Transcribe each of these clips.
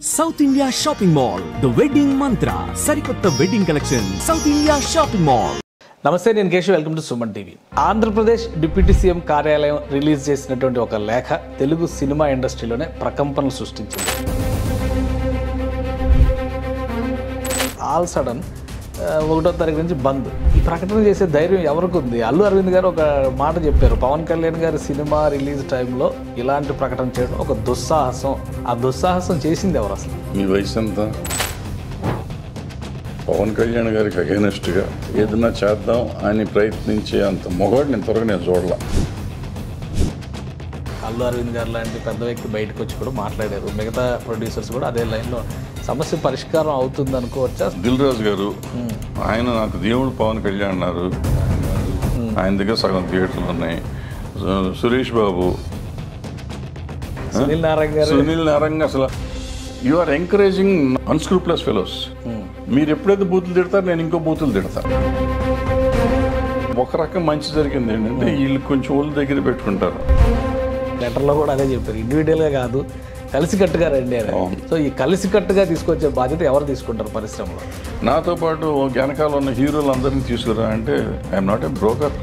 South India Shopping Mall, The Wedding Mantra, Sarikotta Wedding Collection, South India Shopping Mall. నమస్తే, నేను Keshav. Welcome to Suman TV. Andhra Pradesh deputy CM కార్యాలయం release చేసినటువంటి ఒక లేఖ Telugu cinema ఇండస్ట్రీలోనే ప్రకంపనలు సృష్టించింది. ఆల్ సడన్ 1వ తారీఖు నుంచి బంద్. ఈ ప్రకటన చేసే ధైర్యం ఎవరికి ఉంది? అల్లు అరవింద్ గారు ఒక మాట చెప్పారు, పవన్ కళ్యాణ్ గారి సినిమా రిలీజ్ టైంలో ఇలాంటి ప్రకటన చేయడం ఒక దుస్సాహసం. ఆ దుస్సాహసం చేసింది ఎవరు అసలు? మీ వయసు ఎంత? పవన్ కళ్యాణ్ గారికి అగైనెస్ట్గా ఏదైనా చేద్దాం అని ప్రయత్నించే అంత మొగాడిని ఇంతవరకు నేను చూడలా. అల్లు అరవింద్ గారు లాంటి పెద్ద వ్యక్తి బయటకు వచ్చి కూడా మాట్లాడారు. మిగతా ప్రొడ్యూసర్స్ కూడా అదే లైన్లో సమస్య పరిష్కారం అవుతుంది అనుకోవచ్చా? దిల్ రాజు గారు ఆయన నాకు దేవుడు పవన్ కళ్యాణ్ అన్నారు. ఆయన దగ్గర సగం థియేటర్లు ఉన్నాయి. సురేష్ బాబు, సునీల్ నారాయణ అసలు యు ఆర్ ఎంకరేజింగ్ అన్స్క్రూప్లెస్ ఫెలోస్. మీరు ఎప్పుడైతే బూతులు తిడతారు, నేను ఇంకో బూతులు తిడతాను. ఒక రకం మంచి జరిగింది ఏంటంటే వీళ్ళు కొంచెం ఒళ్ళు దగ్గర పెట్టుకుంటారు. లెటర్లో కూడా అదే చెప్పారు, ఇండివిజువల్గా కాదు కలిసికట్టుగా రండి అని. సో ఈ కలిసికట్టుగా తీసుకొచ్చే బాధ్యత ఎవరు తీసుకుంటారు పరిశ్రమలో? నాతో పాటు వెనకాల ఉన్న హీరోలు అందరినీ తీసుకురా అంటే I'm not a broker.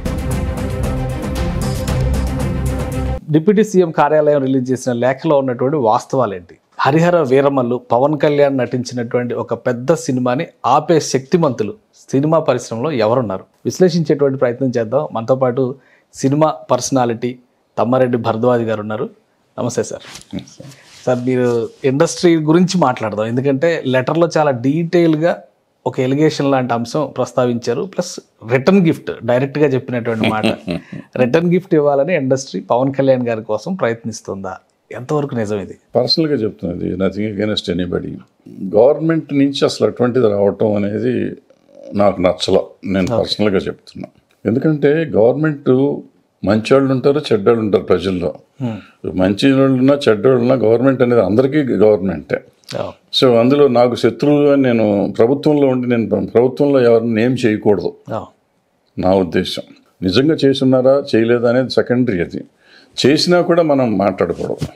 Deputy CM కార్యాలయం రిలీజ్ చేసిన లేఖలో ఉన్నటువంటి వాస్తవాలు ఏంటి? హరిహర వీరమల్లు పవన్ కళ్యాణ్ నటించినటువంటి ఒక పెద్ద సినిమాని ఆపే శక్తిమంతులు సినిమా పరిశ్రమలో ఎవరున్నారు? విశ్లేషించేటువంటి ప్రయత్నం చేద్దాం. మనతో పాటు సినిమా పర్సనాలిటీ తమ్మారెడ్డి భరద్వాజ్ గారు ఉన్నారు. నమస్తే సార్. సార్, మీరు ఇండస్ట్రీ గురించి మాట్లాడదాం. ఎందుకంటే లెటర్లో చాలా డీటెయిల్గా ఒక ఎలిగేషన్ లాంటి అంశం ప్రస్తావించారు. ప్లస్ రిటర్న్ గిఫ్ట్ డైరెక్ట్గా చెప్పినటువంటి మాట, రిటర్న్ గిఫ్ట్ ఇవ్వాలని ఇండస్ట్రీ పవన్ కళ్యాణ్ గారి కోసం ప్రయత్నిస్తుందా? ఎంతవరకు నిజం ఇది? పర్సనల్గా చెప్తున్నది, నథింగ్ అగైనెస్ట్ ఎనీబడి. గవర్నమెంట్ నుంచి అసలు అటువంటిది రావటం అనేది నాకు నచ్చల. నేను పర్సనల్గా చెప్తున్నా. ఎందుకంటే గవర్నమెంట్ మంచివాళ్ళు ఉంటారు, చెడ్డవాళ్ళు ఉంటారు ప్రజల్లో. మంచి వాళ్ళు ఉన్నా చెడ్డవాళ్ళు ఉన్నా గవర్నమెంట్ అనేది అందరికీ గవర్నమెంటే. సో అందులో నాకు శత్రువుగా నేను ప్రభుత్వంలో ఉండి నేను ప్రభుత్వంలో ఎవరిని ఏం చేయకూడదు నా ఉద్దేశం. నిజంగా చేసున్నారా చేయలేదా అనేది సెకండరీ. అది చేసినా కూడా మనం మాట్లాడకూడదు.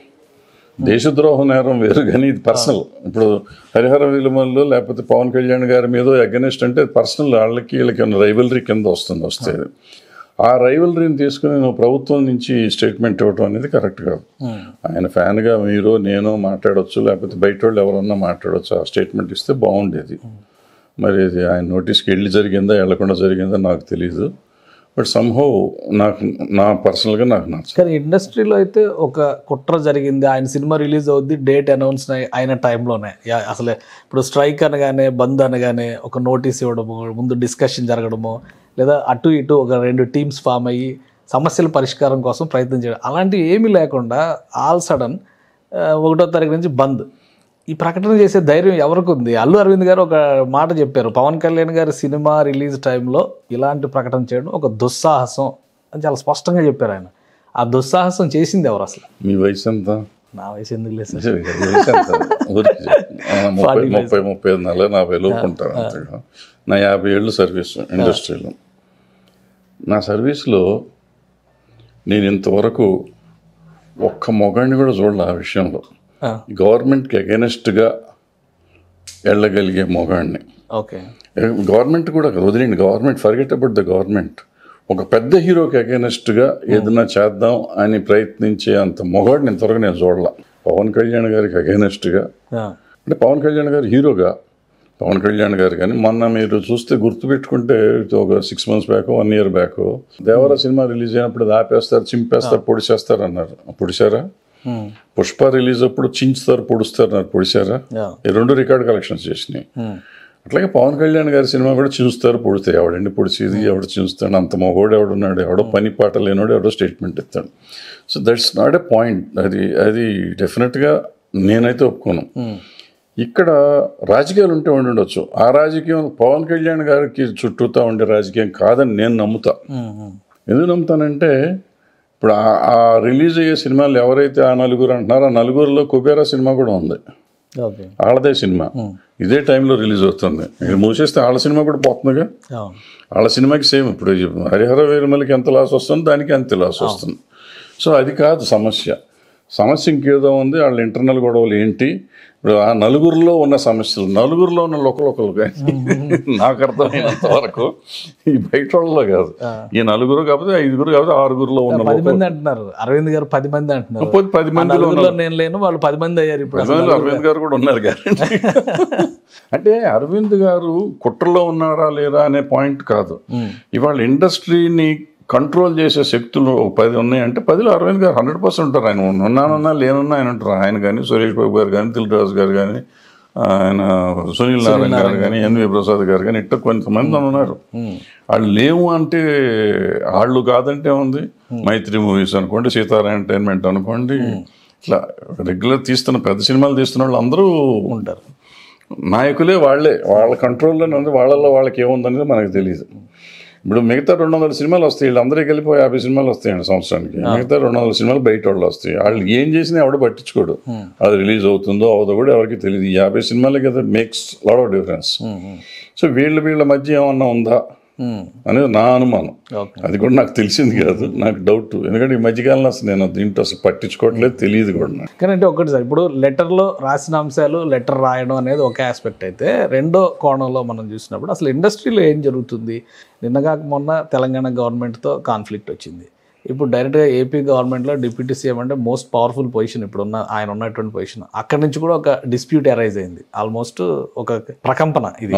దేశద్రోహ నేరం వేరు, కానీ ఇది పర్సనల్. ఇప్పుడు హరిహర వీరమల్లు లేకపోతే పవన్ కళ్యాణ్ గారి మీద అగెనిస్ట్ అంటే పర్సనల్, వాళ్ళకి వీళ్ళకి రైవలరీ కింద వస్తుంది. ఆ రైవలరీని తీసుకుని నువ్వు ప్రభుత్వం నుంచి స్టేట్మెంట్ ఇవ్వటం అనేది కరెక్ట్ కాదు. ఆయన ఫ్యాన్గా మీరు నేను మాట్లాడవచ్చు, లేకపోతే బయట వాళ్ళు ఎవరన్నా మాట్లాడవచ్చు. ఆ స్టేట్మెంట్ ఇస్తే బాగుండేది. మరి ఇది ఆయన నోటీస్కి వెళ్ళి జరిగిందా వెళ్లకుండా జరిగిందా నాకు తెలీదు. బట్ సమ్హౌ నా పర్సనల్గా నాకు నచ్చదు. కానీ ఇండస్ట్రీలో అయితే ఒక కుట్ర జరిగింది. ఆయన సినిమా రిలీజ్ అవుద్ది, డేట్ అనౌన్స్ అయిన టైంలోనే అసలు ఇప్పుడు స్ట్రైక్ అనగానే బంద్ అనగానే ఒక నోటీస్ ఇవ్వడము, ముందు డిస్కషన్ జరగడము, లేదా అటు ఇటు ఒక 2 టీమ్స్ ఫామ్ అయ్యి సమస్యల పరిష్కారం కోసం ప్రయత్నం చేయడం, అలాంటివి ఏమీ లేకుండా ఆల్ సడన్ 1వ తారీఖు నుంచి బంద్. ఈ ప్రకటన చేసే ధైర్యం ఎవరికి ఉంది? అల్లు అరవింద్ గారు ఒక మాట చెప్పారు, పవన్ కళ్యాణ్ గారి సినిమా రిలీజ్ టైంలో ఇలాంటి ప్రకటన చేయడం ఒక దుస్సాహసం అని చాలా స్పష్టంగా చెప్పారు ఆయన. ఆ దుస్సాహసం చేసింది ఎవరు అసలు? మీ వయసు ఎంత? నా వయసు ఎందుకు లేదు సార్, 35-40 లోపు ఉంటాను. అంతగా నా 50 ఏళ్ళు సర్వీస్ ఇండస్ట్రీలో. నా సర్వీస్లో నేను ఇంతవరకు ఒక్క మొగాడిని కూడా చూడలే ఆ విషయంలో. గవర్నమెంట్కి అగెనెస్ట్గా వెళ్ళగలిగే మొగాడిని. ఓకే, గవర్నమెంట్ కూడా వదిలేండి, government forget about the government. ఒక పెద్ద హీరోకి అగెనెస్ట్గా ఏదైనా చేద్దాం అని ప్రయత్నించే అంత మొగాడిని ఇంతవరకు నేను చూడలా. పవన్ కళ్యాణ్ గారికి అగెనెస్ట్గా అంటే పవన్ కళ్యాణ్ గారు హీరోగా పవన్ కళ్యాణ్ గారు. కానీ మొన్న మీరు చూస్తే గుర్తుపెట్టుకుంటే ఒక 6 months బ్యాక్ 1 year బ్యాక్ దేవర సినిమా రిలీజ్ అయినప్పుడు అది ఆపేస్తారు, చింపేస్తారు, పొడిచేస్తారు అన్నారు. పొడిచారా? పుష్ప రిలీజ్ అప్పుడు చించుతారు, పొడుస్తారు అన్నారు. పొడిచారా? 2 రికార్డ్ కలెక్షన్స్ చేసినాయి. అట్లాగే పవన్ కళ్యాణ్ గారి సినిమా కూడా చూస్తారు, పొడితే ఎవడండి పొడిచేది, ఎవడు చూస్తాడు? అంత మొగోడు ఎవడున్నాడు? ఎవడో పని పాట లేనివాడు ఎవడో స్టేట్మెంట్ ఇస్తాడు. So that's not a point. అది డెఫినెట్గా నేనైతే ఒప్పుకోను. ఇక్కడ రాజకీయాలు ఉంటే ఉండొచ్చు. ఆ రాజకీయం పవన్ కళ్యాణ్ గారికి చుట్టూతా ఉండే రాజకీయం కాదని నేను నమ్ముతా. ఎందుకు నమ్ముతానంటే ఇప్పుడు ఆ రిలీజ్ అయ్యే సినిమాలు ఎవరైతే ఆ 9 అంటున్నారో, ఆ 9లో కుబేరా సినిమా కూడా ఉంది. వాళ్ళదే సినిమా ఇదే టైంలో రిలీజ్ అవుతుంది. మీరు మూసేస్తే వాళ్ళ సినిమా కూడా పోతుందిగా. వాళ్ళ సినిమాకి సేమ్. ఇప్పుడు హరిహర వీరమల్లికి ఎంత లాస్ వస్తుంది, దానికి అంతే లాస్ వస్తుంది. సో అది కాదు సమస్య. సమస్య ఇంకేదో ఉంది, వాళ్ళ ఇంటర్నల్ గొడవలు ఏంటి, ఇప్పుడు ఆ నలుగురిలో ఉన్న సమస్యలు, నలుగురిలో ఉన్న ఒకరు కానీ నాకు అర్థమైనంత వరకు ఈ బయట వాళ్ళలో కాదు, ఈ నలుగురు కాకపోతే 5గురు కాకపోతే 6గురులో ఉన్న 10 మంది అంటున్నారు. అరవింద్ గారు 10 మంది అంటున్నారు. 10 మందిలో నేను లేను, వాళ్ళు 10 మంది అయ్యారు. ఇప్పుడు అరవింద్ గారు కూడా ఉన్నారు గ్యారెంటీ. అంటే అరవింద్ గారు కుట్రలో ఉన్నారా లేరా అనే పాయింట్ కాదు. ఇవాళ ఇండస్ట్రీని కంట్రోల్ చేసే శక్తులు 10 ఉన్నాయంటే 10లో అరవింద్ గారు 100% ఉంటారు. ఆయన ఉన్నానన్నా లేనున్నా ఆయన ఉంటారు. ఆయన కానీ, సురేష్ బాబు గారు కానీ, దిల్ రాజు గారు కానీ, ఆయన సునీల్ నారాయణ గారు కానీ, ఎన్వి ప్రసాద్ గారు కానీ, ఇట్లా కొంతమంది ఉన్నారు. వాళ్ళు లేవు అంటే వాళ్ళు కాదంటే ఉంది. మైత్రి మూవీస్ అనుకోండి, సీతారా ఎంటర్టైన్మెంట్ అనుకోండి, ఇట్లా రెగ్యులర్ తీస్తున్న పెద్ద సినిమాలు తీస్తున్న వాళ్ళు అందరూ ఉంటారు. నాయకులే వాళ్ళే, వాళ్ళ కంట్రోల్లోనే ఉంది. వాళ్ళల్లో వాళ్ళకి ఏముందనేది మనకు తెలియదు. ఇప్పుడు మిగతా 200 సినిమాలు వస్తాయి, వీళ్ళందరికీ వెళ్ళిపో 50 సినిమాలు వస్తాయండి సంవత్సరానికి. మిగతా 200 సినిమాలు బయట వాళ్ళు వస్తాయి. వాళ్ళు ఏం చేసినా ఎవడ పట్టించుకోడు. అది రిలీజ్ అవుతుందో అవదో కూడా ఎవరికి తెలియదు. 50 సినిమాలకి అది makes lot of difference. So వీళ్ళ మధ్య ఏమన్నా ఉందా అనేది నా అనుమానం. అది కూడా నాకు తెలిసింది కాదు, నాకు డౌట్. ఎందుకంటే ఈ మధ్యకాలంలో అసలు నేను దీంట్లో అసలు పట్టించుకోవట్లేదు, తెలియదు కూడా నాకు. కానీ అంటే ఒకటి సార్, ఇప్పుడు లెటర్లో రాసిన అంశాలు లెటర్ రాయడం అనేది ఒక ఆస్పెక్ట్ అయితే, రెండో కోణంలో మనం చూసినప్పుడు అసలు ఇండస్ట్రీలో ఏం జరుగుతుంది. నిన్నగాక మొన్న తెలంగాణ గవర్నమెంట్తో కాన్ఫ్లిక్ట్ వచ్చింది. ఇప్పుడు డైరెక్ట్గా ఏపీ గవర్నమెంట్లో డిప్యూటీ సీఎం అంటే మోస్ట్ పవర్ఫుల్ పొజిషన్, ఇప్పుడున్న ఆయన ఉన్నటువంటి పొజిషన్. అక్కడి నుంచి కూడా ఒక డిస్ప్యూట్ అరైజ్ అయింది, ఆల్మోస్ట్ ఒక ప్రకంపన ఇది.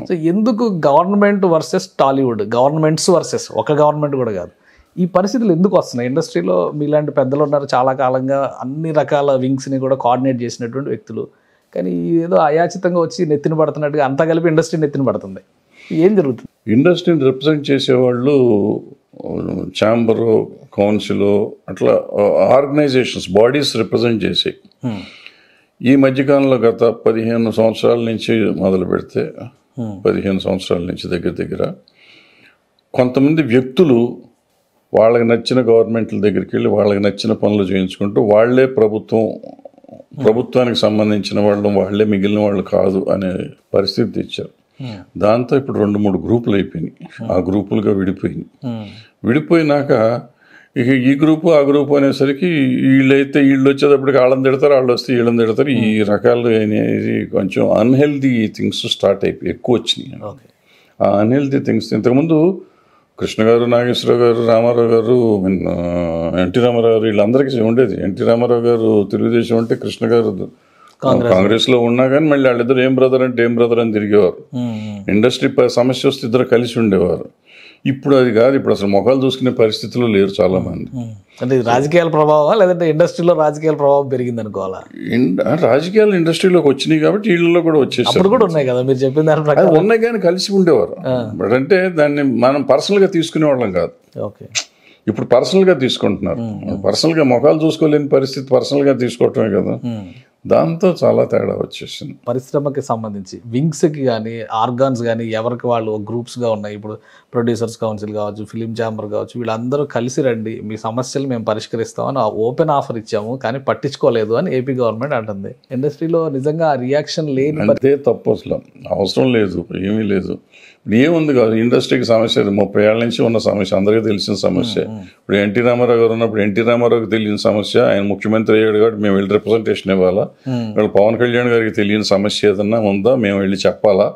సో ఎందుకు government versus Tollywood, governments versus, ఒక గవర్నమెంట్ కూడా కాదు, ఈ పరిస్థితులు ఎందుకు వస్తున్నాయి? ఇండస్ట్రీలో మీలాంటి పెద్దలు ఉన్నారు, చాలా కాలంగా అన్ని రకాల వింగ్స్ని కూడా కోఆర్డినేట్ చేసినటువంటి వ్యక్తులు. కానీ ఏదో అయాచితంగా వచ్చి నెత్తిన పడుతున్నట్టుగా అంతా కలిపి ఇండస్ట్రీ నెత్తిన పడుతుంది. ఏం జరుగుతుంది? ఇండస్ట్రీని రిప్రజెంట్ చేసేవాళ్ళు ఛాంబరు, కౌన్సిల్, అట్లా ఆర్గనైజేషన్స్, బాడీస్ రిప్రజెంట్ చేసాయి. ఈ మధ్యకాలంలో గత 15 సంవత్సరాల నుంచి మొదలు పెడితే 15 సంవత్సరాల నుంచి దగ్గర కొంతమంది వ్యక్తులు వాళ్ళకి నచ్చిన గవర్నమెంట్ల దగ్గరికి వెళ్ళి వాళ్ళకి నచ్చిన పనులు చేయించుకుంటూ వాళ్ళే ప్రభుత్వానికి సంబంధించిన వాళ్ళు, వాళ్ళే మిగిలిన వాళ్ళు కాదు అనే పరిస్థితి తెచ్చారు. దాంతో ఇప్పుడు 2-3 గ్రూపులు అయిపోయినాయి. ఆ గ్రూపులుగా విడిపోయినాక ఇక ఈ గ్రూపు ఆ గ్రూపు అనేసరికి వీళ్ళు వచ్చేటప్పటికి వాళ్ళని తిడతారు, వాళ్ళు వస్తే వీళ్ళని తిడతారు. ఈ రకాలు అనేది కొంచెం అన్హెల్దీ థింగ్స్ స్టార్ట్ అయిపోయి ఎక్కువ వచ్చినాయి. ఆ అన్హెల్దీ థింగ్స్ ఇంతకుముందు కృష్ణ గారు, నాగేశ్వరరావు గారు, రామారావు గారు, ఎన్టీ రామారావు గారు, వీళ్ళందరికీ ఉండేది. ఎన్టీ రామారావు గారు తెలుగుదేశం అంటే, కృష్ణ గారు కాంగ్రెస్ లో ఉన్నా కానీ మళ్ళీ వాళ్ళిద్దరు ఏం బ్రదర్ అని తిరిగేవారు. ఇండస్ట్రీ సమస్య వస్తే ఇద్దరు కలిసి ఉండేవారు. ఇప్పుడు అది కాదు. ఇప్పుడు అసలు మొఖాలు చూసుకునే పరిస్థితుల్లో లేరు చాలా మంది. అంటే రాజకీయాల ప్రభావం, లేదంటే ఇండస్ట్రీలో రాజకీయాల ప్రభావం పెరిగింది అనుకోవాలా? రాజకీయాలు ఇండస్ట్రీలోకి వచ్చినాయి కాబట్టి వీళ్ళలో కూడా వచ్చేసారు. కూడా ఉన్నాయి కదా మీరు చెప్పిన దాని ప్రకారం. ఉన్నాయి కానీ కలిసి ఉండేవారు. అంటే దాన్ని మనం పర్సనల్ గా తీసుకునే వాళ్ళం కాదు. ఇప్పుడు పర్సనల్ గా తీసుకుంటున్నారు. పర్సనల్ గా మొఖాలు చూసుకోలేని పరిస్థితి పర్సనల్ గా తీసుకోవటమే కదా. దాంతో చాలా తేడా వచ్చేసింది. పరిశ్రమకి సంబంధించి వింగ్స్కి కానీ ఆర్గాన్స్ కానీ ఎవరికి వాళ్ళు గ్రూప్స్గా ఉన్నాయి. ఇప్పుడు ప్రొడ్యూసర్స్ కౌన్సిల్ కావచ్చు, ఫిలిం ఛాంబర్ కావచ్చు, వీళ్ళందరూ కలిసి రండి, మీ సమస్యలు మేము పరిష్కరిస్తామని ఓపెన్ ఆఫర్ ఇచ్చాము, కానీ పట్టించుకోలేదు అని ఏపీ గవర్నమెంట్ అంటుంది. ఇండస్ట్రీలో నిజంగా రియాక్షన్ లేని అదే తప్పు. అసలు అవసరం లేదు, ఏమీ లేదు. ఇప్పుడు ఏముంది కాదు, ఇండస్ట్రీకి సమస్య 30 ఏళ్ళ నుంచి ఉన్న సమస్య, అందరికీ తెలిసిన సమస్య. ఇప్పుడు ఎన్టీ రామారావు గారు ఉన్నప్పుడు ఎన్టీ రామారావుకి తెలియని సమస్య, ఆయన ముఖ్యమంత్రి అయ్యాడు కాబట్టి మేము వెళ్ళి రిప్రజెంటేషన్ ఇవ్వాలా? ఇప్పుడు పవన్ కళ్యాణ్ గారికి తెలియని సమస్య ఏదన్నా ఉందా, మేము వెళ్ళి చెప్పాలా?